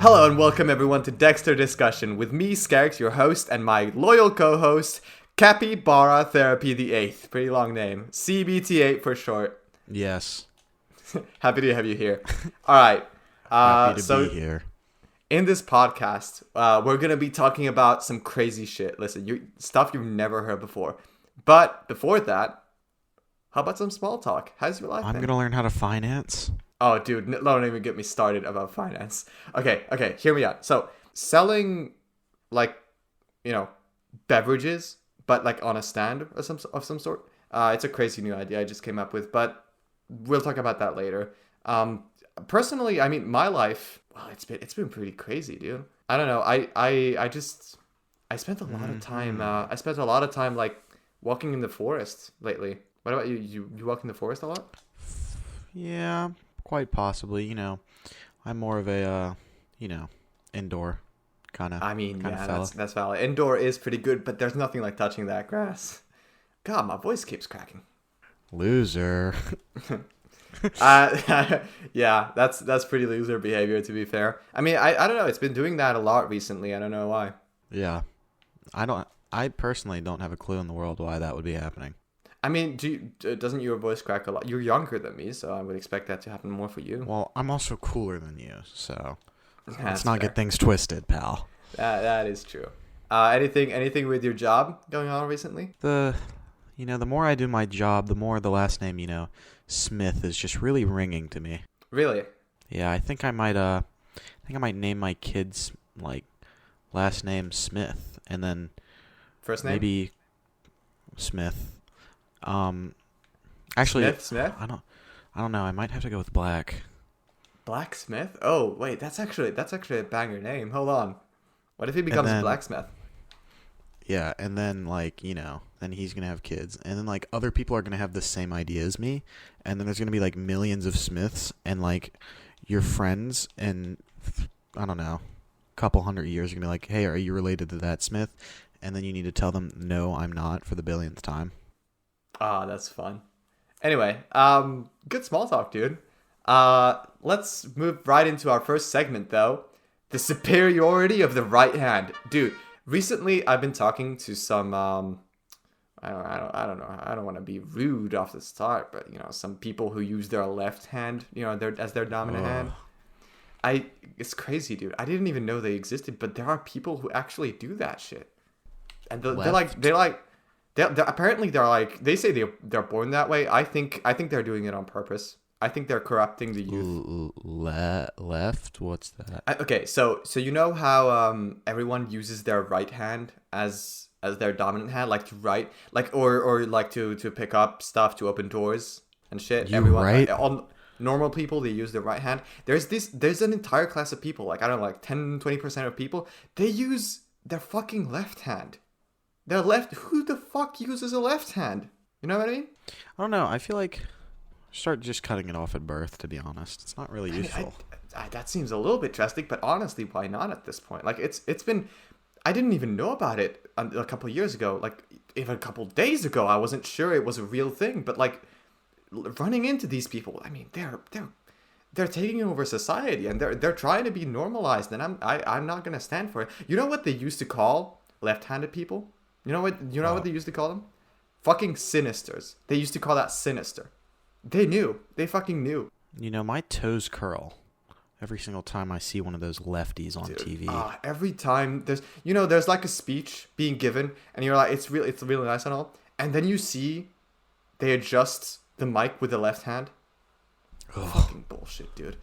Hello and welcome everyone to Dexter Discussion with me, Skarix, your host, and my loyal co-host, Capybara Therapy the 8th. Pretty long name. CBT8 for short. Yes. Happy to have you here. Alright. Happy to be here. In this podcast, we're going to be talking about some crazy shit. Listen, stuff you've never heard before. But before that, how about some small talk? How's your life I'm been? going to learn how to finance. Oh, dude, don't even get me started about finance. Okay, hear me out. So, selling, beverages, but, on a stand of some sort. It's a crazy new idea I just came up with, but we'll talk about that later. Personally, I mean, my life, well, it's been pretty crazy, dude. I don't know. I spent a lot of time, walking in the forest lately. What about you? You walk in the forest a lot? Yeah, quite possibly. I'm more of a, indoor kind of. I mean, yeah, fella. that's valid. Indoor is pretty good, but there's nothing like touching that grass. God, my voice keeps cracking. Loser. Yeah, that's pretty loser behavior, to be fair. I mean, I don't know. It's been doing that a lot recently. I don't know why. Yeah, I personally don't have a clue in the world why that would be happening. I mean, doesn't your voice crack a lot? You're younger than me, so I would expect that to happen more for you. Well, I'm also cooler than you, so let's fair. not get things twisted, pal. That is true. Anything with your job going on recently? The more I do my job, the more the last name, Smith is just really ringing to me. Really? Yeah, I think I might name my kids last name Smith and then First name? maybe Smith. Actually, Smith? I don't know. I might have to go with Black. Blacksmith? Oh, wait, that's actually a banger name. Hold on. What if he becomes a blacksmith? Yeah, and then then he's gonna have kids, and then other people are gonna have the same idea as me, and then there's gonna be millions of Smiths, and your friends, and I don't know, a couple hundred years are gonna be like, hey, are you related to that Smith? And then you need to tell them, no, I'm not, for the billionth time. Ah, that's fun. Anyway, good small talk, dude. Let's move right into our first segment, though. The superiority of the right hand. Dude, recently I've been talking to some, I don't know. I don't want to be rude off the start, but, some people who use their left hand, as their dominant hand. It's crazy, dude. I didn't even know they existed, but there are people who actually do that shit. And they say they're born that way. I think they're doing it on purpose. I think they're corrupting the youth. Left? What's that? Okay, so you know how everyone uses their right hand as their dominant hand, to write, or to pick up stuff, to open doors and shit. Everyone, right? All normal people, they use their right hand. There's an entire class of people, I don't know, 10-20% of people, they use their fucking left hand. Their left. Who the fuck uses a left hand? You know what I mean? I don't know. I feel like start just cutting it off at birth. To be honest, it's not really useful. That seems a little bit drastic, but honestly, why not at this point? It's been. I didn't even know about it a couple of years ago. Even a couple of days ago, I wasn't sure it was a real thing. But running into these people, I mean, they're taking over society, and they're trying to be normalized, and I'm not gonna stand for it. You know what they used to call left-handed people? You know what they used to call them? Fucking SINISTERS. They used to call that sinister. They knew. They fucking knew. My toes curl every single time I see one of those lefties on TV. Every time there's a speech being given, and you're like, it's really nice and all, and then you see they adjust the mic with the left hand. Fucking bullshit, dude.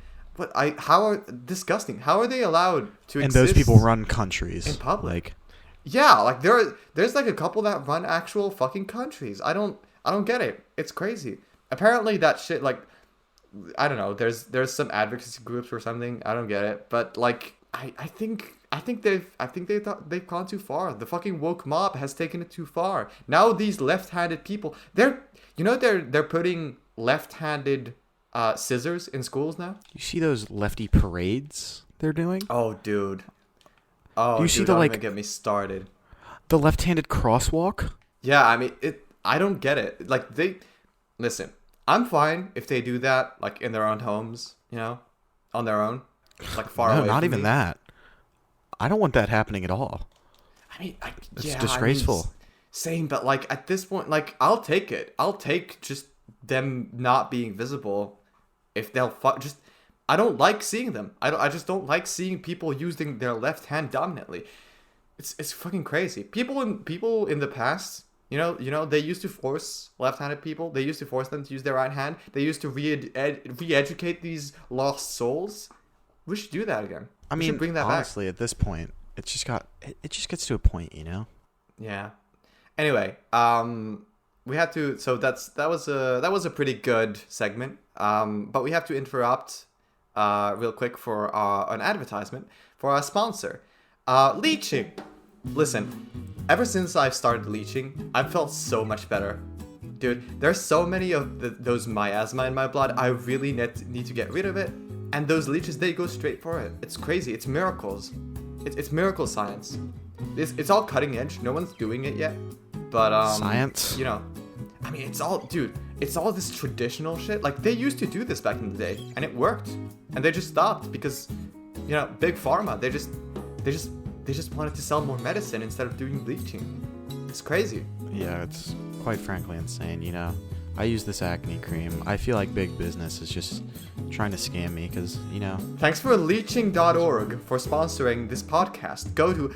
Disgusting. How are they allowed to exist? And those people run countries in public. Yeah, there's a couple that run actual fucking countries. I don't get it. It's crazy. Apparently that shit, I don't know. There's some advocacy groups or something. I don't get it. But I think they've gone too far. The fucking woke mob has taken it too far. Now these left-handed people, they're putting left-handed scissors in schools now. You see those lefty parades they're doing? Oh, dude. Oh, you see don't even get me started. The left-handed crosswalk? Yeah, I mean, I don't get it. Listen, I'm fine if they do that, in their own homes, on their own. like far No, away not from even me. that. I don't want that happening at all. I mean, It's yeah, disgraceful. same, but like at this point, like I'll take it. I'll take just them not being visible if they'll just. I don't like seeing them. I just don't like seeing people using their left hand dominantly. It's fucking crazy. People in the past, they used to force left-handed people. They used to force them to use their right hand. They used to re-educate these lost souls. We should do that again. I We should mean, bring that back. honestly, at this point, it just gets to a point, you know? Yeah. Anyway, we had to. So that was a pretty good segment. But we have to interrupt, real quick for an advertisement for our sponsor, leeching. Listen, ever since I've started leeching, I've felt so much better. Dude, there's so many of those miasma in my blood. I really need to get rid of it. And those leeches, they go straight for it. It's crazy. It's miracles. It's miracle science. It's all cutting edge. No one's doing it yet. But, Science? I mean, it's all this traditional shit. Like, they used to do this back in the day, and it worked. And they just stopped because, big pharma, they just wanted to sell more medicine instead of doing bleaching. It's crazy. Yeah, it's quite frankly insane, you know? I use this acne cream. I feel like big business is just trying to scam me because, Thanks for leeching.org for sponsoring this podcast. Go to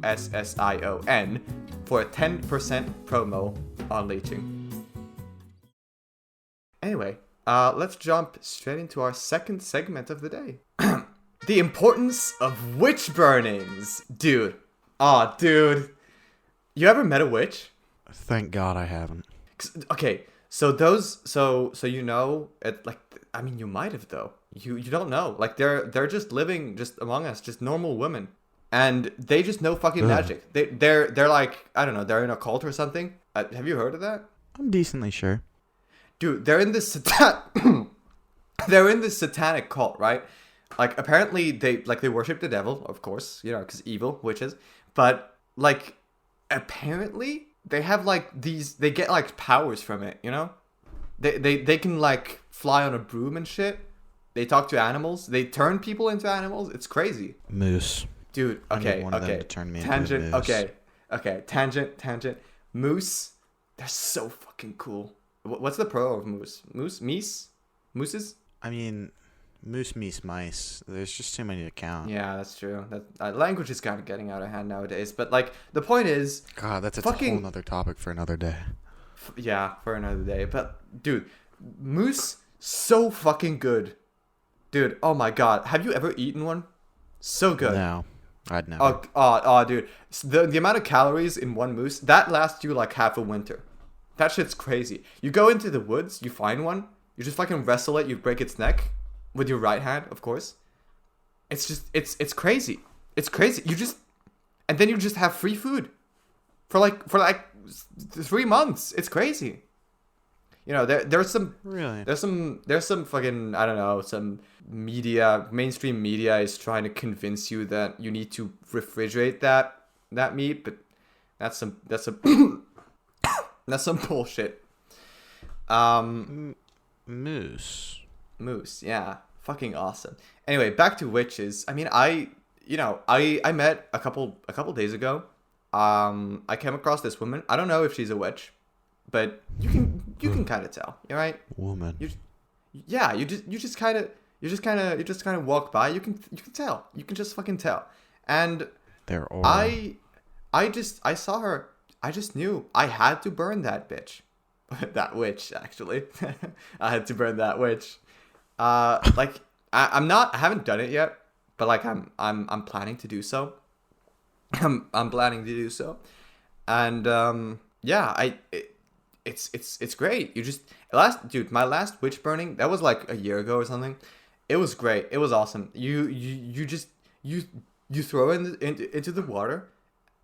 leeching.org/DEXTERDISCUSSION for a 10% promo on leeching. Anyway, let's jump straight into our second segment of the day. The importance of witch burnings. Dude. Aw, dude. You ever met a witch? Thank God I haven't. Okay, so you might have though. You don't know. Like they're just living just among us, just normal women. And they just know fucking magic. They're like, I don't know, they're in a cult or something. Have you heard of that? I'm decently sure. Dude, they're in this they're in this satanic cult, right? Like apparently they worship the devil, of course, because evil witches. But like apparently they have like they get like powers from it, They can like fly on a broom and shit. They talk to animals. They turn people into animals. It's crazy. Moose. Dude, I okay, need one of them okay. to turn me Tangent, into a moose. okay. Tangent. Moose. They're so fucking cool. What's the pro of moose? Mooses? I mean, moose, meese, mice. There's just too many to count. Yeah, that's true. That language is kind of getting out of hand nowadays. But like, the point is, God, that's a fucking, whole nother topic for another day. Yeah, for another day. But dude, moose, so fucking good. Dude, oh my god, have you ever eaten one? So good. No, I'd never. Oh, dude, the amount of calories in one moose that lasts you like half a winter. That shit's crazy. You go into the woods, you find one, you just fucking wrestle it, you break its neck with your right hand, of course. It's just it's crazy. It's crazy. And then you just have free food for like 3 months. It's crazy. There's some Really? there's some fucking, I don't know, some mainstream media is trying to convince you that you need to refrigerate that meat, but that's some that's some bullshit. Moose, yeah, fucking awesome. Anyway, back to witches. I mean, I met a couple days ago. I came across this woman. I don't know if she's a witch, but you can kind of tell. You're right. Woman. You just kind of walk by. You can tell. You can just fucking tell. And Their aura. I saw her. I just knew I had to burn that bitch. That witch, actually. I had to burn that witch. I haven't done it yet, but like I'm planning to do so. I'm planning to do so. And yeah, it's great. My last witch burning, that was like a year ago or something. It was great. It was awesome. You throw into the water,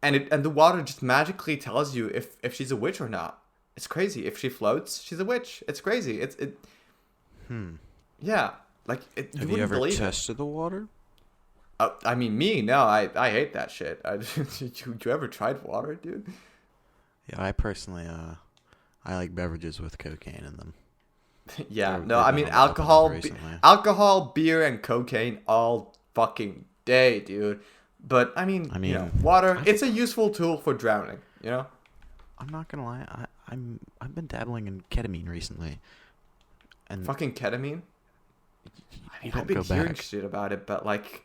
and the water just magically tells you if she's a witch or not. It's crazy. If she floats, she's a witch. It's crazy. Yeah. Like Have you ever tested the water? I mean, me, no, I hate that shit. You ever tried water, dude? Yeah, I personally, I like beverages with cocaine in them. Yeah, They've no, I been mean on the up and up recently. alcohol, beer, and cocaine all fucking day, dude. But I you know, mean, water, I it's think a useful tool for drowning, you know? I'm not gonna lie. I've been dabbling in ketamine recently, and Fucking ketamine. I you mean, I've don't been go hearing back. shit about it, but like,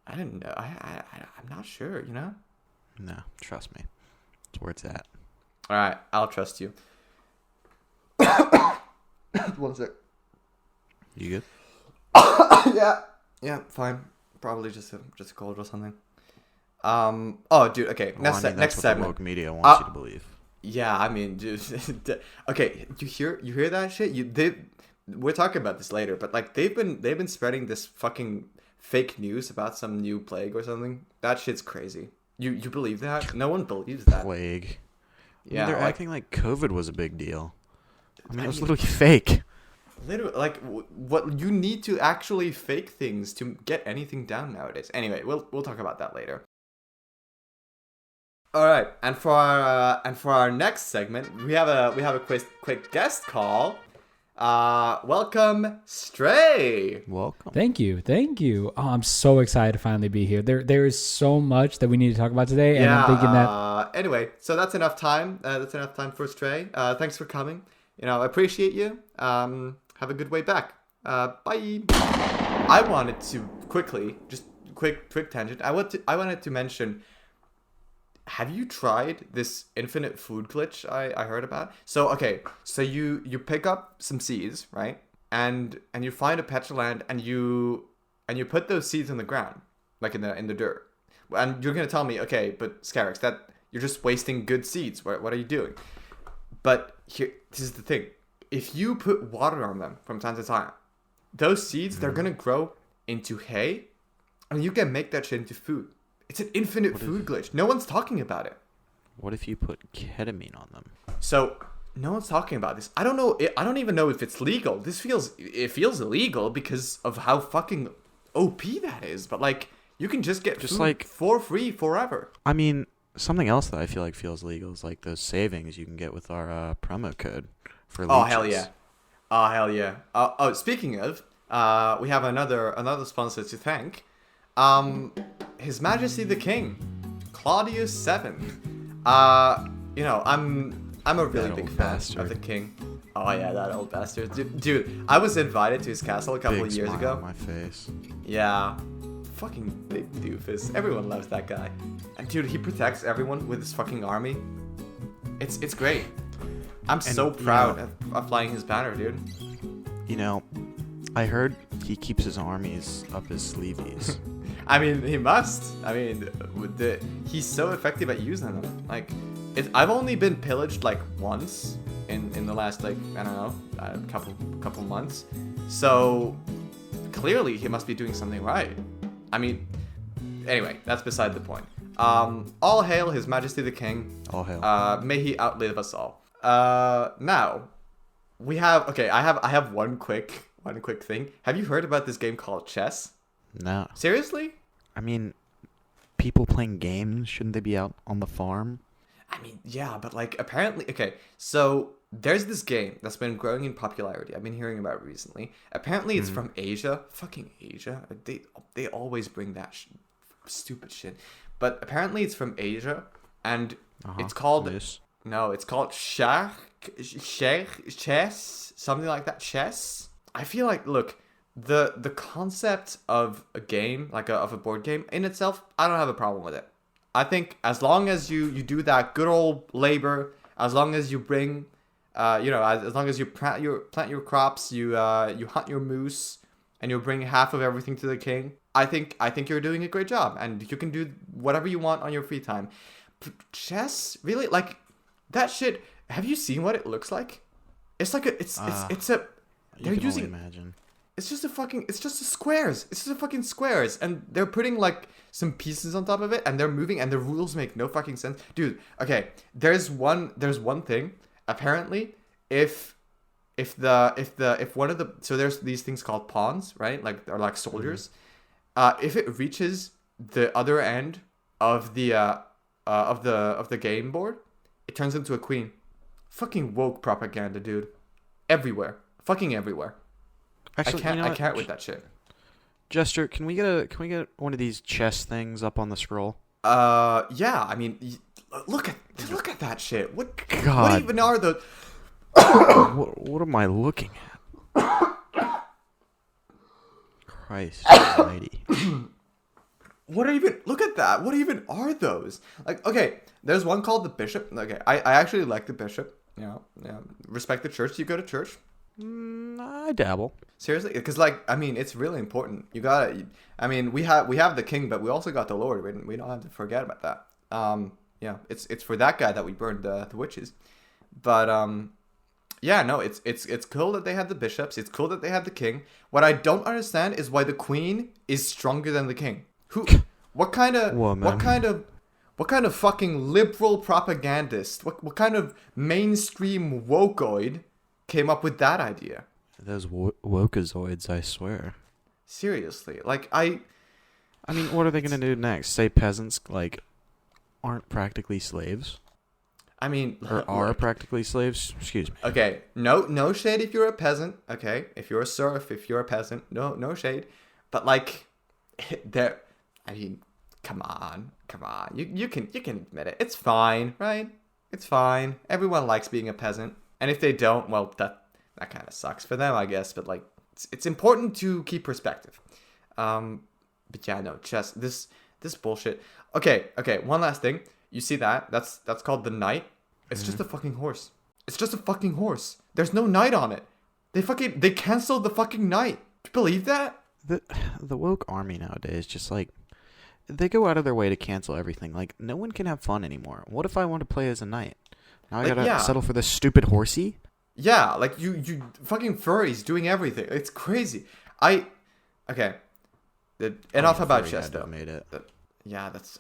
I didn't know. I'm not sure, you know? No, trust me, it's where it's at. All right, I'll trust you. One sec. You good? Yeah, yeah, fine. Probably just a cold or something. Oh, dude. Okay. Well, I mean, Next that's what the segment. woke media wants you to believe. Yeah, I mean, dude. Okay, you hear that shit? We're talking about this later, but like they've been spreading this fucking fake news about some new plague or something. That shit's crazy. You believe that? No one believes that. Plague. I Yeah, mean, they're like, acting like COVID was a big deal. I mean, it was mean, literally fake. literally, like, what you need to actually fake things to get anything down nowadays. Anyway, we'll talk about that later. All right, and for our next segment, we have a quick guest call. Welcome, Stray. Welcome. Thank you. Oh, I'm so excited to finally be here. There is so much that we need to talk about today, and I'm thinking that. Anyway, so that's enough time. That's enough time for Stray. Thanks for coming. You know, I appreciate you. Have a good way back. Bye. I wanted to quickly, just quick tangent. I wanted to mention. Have you tried this infinite food glitch I heard about? So okay, so you pick up some seeds, right? And you find a petroland and you put those seeds in the ground, like in the dirt. And you're gonna tell me, okay, but Skarix, that you're just wasting good seeds. What are you doing? But here, this is the thing. If you put water on them from time to time, those seeds, they're gonna grow into hay, and you can make that shit into food. It's an infinite food glitch. No one's talking about it. What if you put ketamine on them? So no one's talking about this. I don't know. I don't even know if it's legal. It feels illegal because of how fucking OP that is. But like, you can just get food like for free forever. I mean, something else that I feel like feels legal is like those savings you can get with our promo code for leeches. Oh hell yeah! Oh hell yeah! Oh, speaking of, we have another sponsor to thank. His Majesty the King, Claudius 7. You know, I'm a really big fan of the king. Oh yeah, that old bastard. Dude, I was invited to his castle a couple of years smile ago. on my face. Yeah. Fucking big doofus. Everyone loves that guy. And dude, he protects everyone with his fucking army. It's great. I'm so proud of flying his banner, dude. You know, I heard he keeps his armies up his sleeveys. I mean, he must. I mean, he's so effective at using them. Like, I've only been pillaged like once in the last like I don't know a couple months. So clearly he must be doing something right. I mean, anyway, that's beside the point. All hail His Majesty the King. All hail. May he outlive us all. Now we have I have one quick thing. Have you heard about this game called chess? No. Seriously? I mean, people playing games, shouldn't they be out on the farm? I mean, yeah, but like apparently, okay, so there's this game that's been growing in popularity. I've been hearing about it recently. Apparently it's from Asia. Fucking Asia. They always bring that stupid shit. But apparently it's from Asia, and it's called... Yes. No, it's called chess, something like that. Chess? I feel like, look... The concept of a game, like of a board game in itself, I don't have a problem with it. I think as long as you do that good old labor, as long as you bring, as long as you plant your crops, you hunt your moose, and you bring half of everything to the king, I think you're doing a great job, and you can do whatever you want on your free time. Chess, really, like that shit. Have you seen what it looks like? It's like it's a. They're using. Only imagine. It's just squares. It's just fucking squares. And they're putting like some pieces on top of it and they're moving and the rules make no fucking sense. Dude, okay. There's one thing. Apparently, if one of the, so there's these things called pawns, right? Like, they're like soldiers. if it reaches the other end of the game board, it turns into a queen. Fucking woke propaganda, dude. Everywhere. Fucking everywhere. Actually, I can't with that shit. Jester, can we get one of these chess things up on the scroll? Yeah. I mean, look at that shit. What even are the? what am I looking at? Christ almighty. Look at that. What even are those? Like, okay, there's one called the bishop. Okay, I actually like the bishop. Yeah. Respect the church. You go to church? I dabble. Seriously? Because, like, I mean, it's really important. You gotta, I mean, we have the king, but we also got the Lord. We don't have to forget about that. Yeah, it's for that guy that we burned the witches. But, yeah, no, it's cool that they had the bishops. It's cool that they had the king. What I don't understand is why the queen is stronger than the king. What kind of fucking liberal propagandist? What kind of mainstream wokeoid came up with that idea? Those wokeazoids, I swear. Seriously, like I mean, what are they gonna do next? Say peasants like aren't practically slaves? I mean, or are practically slaves? Excuse me. Okay, no shade if you're a peasant. Okay, if you're a serf, if you're a peasant, no shade. But like, there. I mean, come on. You can admit it. It's fine, right? It's fine. Everyone likes being a peasant, and if they don't, well, that kind of sucks for them, I guess. But like, it's important to keep perspective. But yeah, no, chess. This bullshit. Okay. One last thing. You see that? That's called the knight. It's just a fucking horse. It's just a fucking horse. There's no knight on it. They canceled the fucking knight. Do you believe that? The woke army nowadays just like. They go out of their way to cancel everything. Like, no one can have fun anymore. What if I want to play as a knight? Now I gotta settle for this stupid horsey? Yeah, like, you fucking furries doing everything. It's crazy. Okay. Enough about chess, though. Made it. Yeah, that's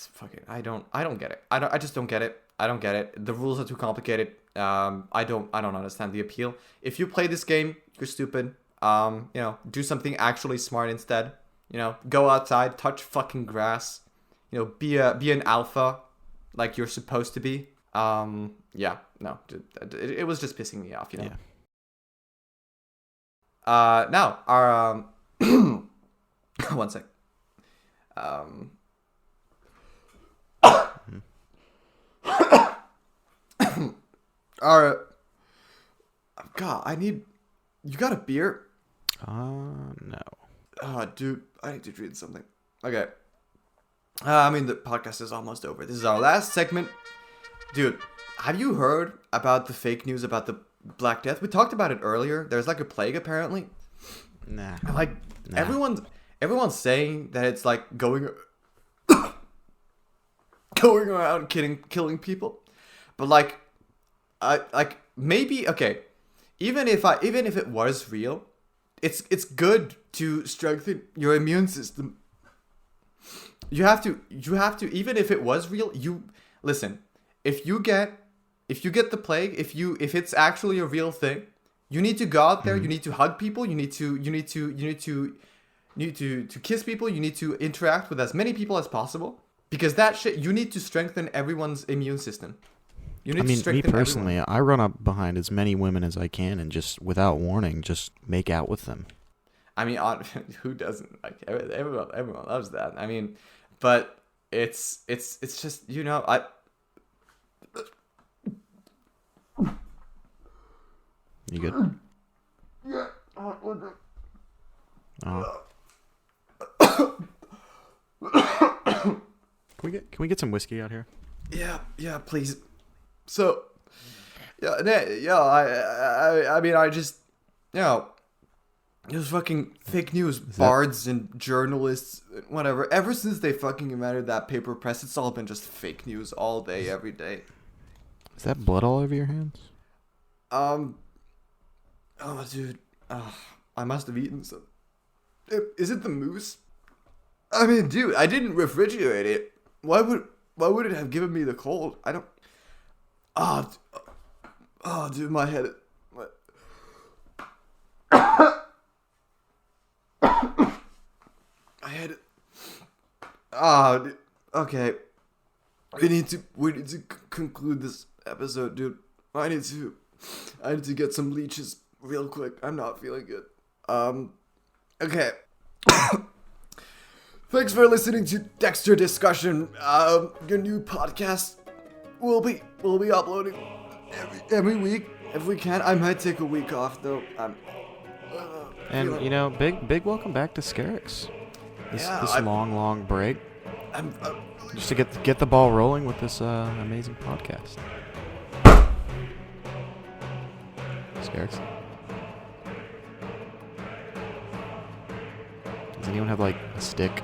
fucking... I don't get it. I just don't get it. I don't get it. The rules are too complicated. I don't understand the appeal. If you play this game, you're stupid. Do something actually smart instead. Go outside, touch fucking grass. Be an alpha, like you're supposed to be. Yeah, no, it was just pissing me off, Yeah. Now our one sec. Our God, you got a beer? No. Oh, dude, I need to drink something. Okay. The podcast is almost over. This is our last segment. Dude, have you heard about the fake news about the Black Death? We talked about it earlier. There's like a plague, apparently. Nah. Like, everyone's saying that it's like going around killing people. But maybe, okay, even if it was real, it's good to strengthen your immune system. You have to, even if it was real, listen, if you get the plague, if it's actually a real thing, you need to go out there, you need to hug people, you need to kiss people, you need to interact with as many people as possible, because that shit, you need to strengthen everyone's immune system. Me personally, I run up behind as many women as I can and just, without warning, just make out with them. I mean, who doesn't? Like, everyone loves that. I mean, but it's just, I... You good? Yeah. Oh. Can we get some whiskey out here? Yeah, please. So, I mean, I just, those fucking fake news bards and journalists, whatever. Ever since they fucking invented that paper press, it's all been just fake news all day, every day. Is that blood all over your hands? Oh, dude. I must have eaten some. Is it the moose? I mean, dude, I didn't refrigerate it. Why would it have given me the cold? I don't... Oh, dude, my head... I head. Ah, okay. We need to conclude this episode, dude. I need to get some leeches real quick. I'm not feeling good. Okay. Thanks for listening to Dexter Discussion. Your new podcast will be uploading every week if we can. I might take a week off though. And you know, big welcome back to Skarix. This long break. Just to get the ball rolling with this amazing podcast. Skarix. Does anyone have like a stick?